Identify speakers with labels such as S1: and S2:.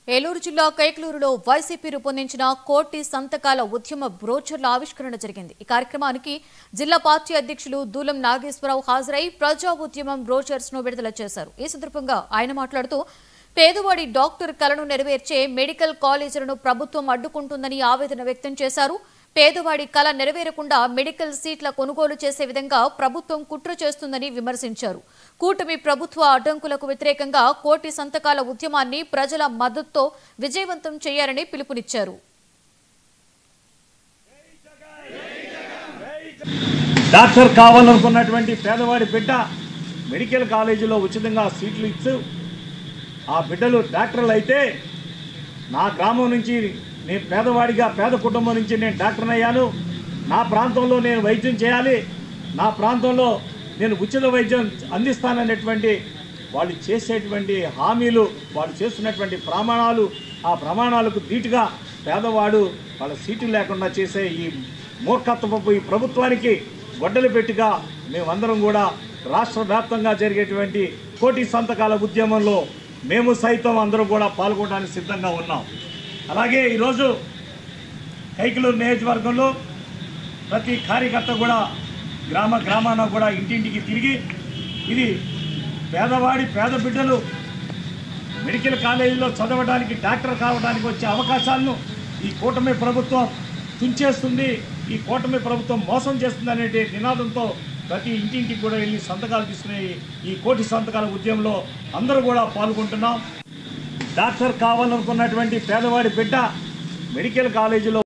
S1: ఏలూరు జిల్లా కైకలూరులో వైసీపీ రూపొందించిన కోటి సంతకాల ఉద్యమ బ్రోచర్ల ఆవిష్కరణ జరిగింది। ఈ కార్యక్రమానికి జిల్లా పార్టీ అధ్యక్షులు దూలం నాగేశ్వరరావు హాజరై ప్రజా ఉద్యమం బ్రోచర్స్ ను విడుదల చేశారు। ఈ సందర్భంగా ఆయన మాట్లాడుతూ పేదవాడి డాక్టర్ కలను నెరవేర్చే మెడికల్ కాలేజీలను ప్రభుత్వం అడ్డుకుంటుందని ఆవేదన వ్యక్తం చేశారు। పేదవాడి కల నెరవేరకుండా మెడికల్ సీట్ల కొనుగోలు చేసే విధంగా ప్రభుత్వం కుట్ర చేస్తుందని విమర్శించారు। కూటమి ప్రభుత్వ అడ్డంకులకు వ్యతిరేకంగా కోటి సంతకాల ఉద్యమాన్ని ప్రజల మద్దతుతో విజయవంతం చేయాలని పిలుపునిచ్చారు।
S2: డాక్టర్ కావాలనుకున్నటువంటి పేదవాడి బిడ్డ మెడికల్ కాలేజీలో ఉచితంగా సీట్లు ఇచ్చు ఆ బిడ్డలు డాక్టర్లు అయితే నా గ్రామం నుంచి నేను పేదవాడిగా పేద కుటుంబం నుంచి నేను డాక్టర్ని అయ్యాను। నా ప్రాంతంలో నేను వైద్యం చేయాలి, నా ప్రాంతంలో నేను ఉచిత వైద్యం అందిస్తాననేటువంటి వాళ్ళు చేసేటువంటి హామీలు, వాళ్ళు చేస్తున్నటువంటి ప్రమాణాలు, ఆ ప్రమాణాలకు ధీటుగా పేదవాడు వాళ్ళ సీటు లేకుండా చేసే ఈ మూర్ఖత్వపు ఈ ప్రభుత్వానికి గొడ్డలు పెట్టిగా మేమందరం కూడా రాష్ట్ర వ్యాప్తంగా జరిగేటువంటి కోటి సంతకాల ఉద్యమంలో మేము సైతం అందరం కూడా పాల్గొనడానికి సిద్ధంగా ఉన్నాం। అలాగే ఈరోజు కైకలూరు నియోజకవర్గంలో ప్రతి కార్యకర్త కూడా గ్రామాన కూడా ఇంటింటికి తిరిగి ఇది పేద బిడ్డలు మెడికల్ కాలేజీలో చదవడానికి డాక్టర్ కావడానికి వచ్చే అవకాశాలను ఈ కూటమి ప్రభుత్వం తుంచేస్తుంది, ఈ కూటమి ప్రభుత్వం మోసం చేస్తుంది అనే నినాదంతో ప్రతి ఇంటింటికి కూడా వెళ్ళి సంతకాలు తీసుకునే ఈ కోటి సంతకాల ఉద్యమంలో అందరూ కూడా పాల్గొంటున్నాం। డాక్టర్ కావాలనుకున్నటువంటి పేదవాడి బిడ్డ మెడికల్ కాలేజీలో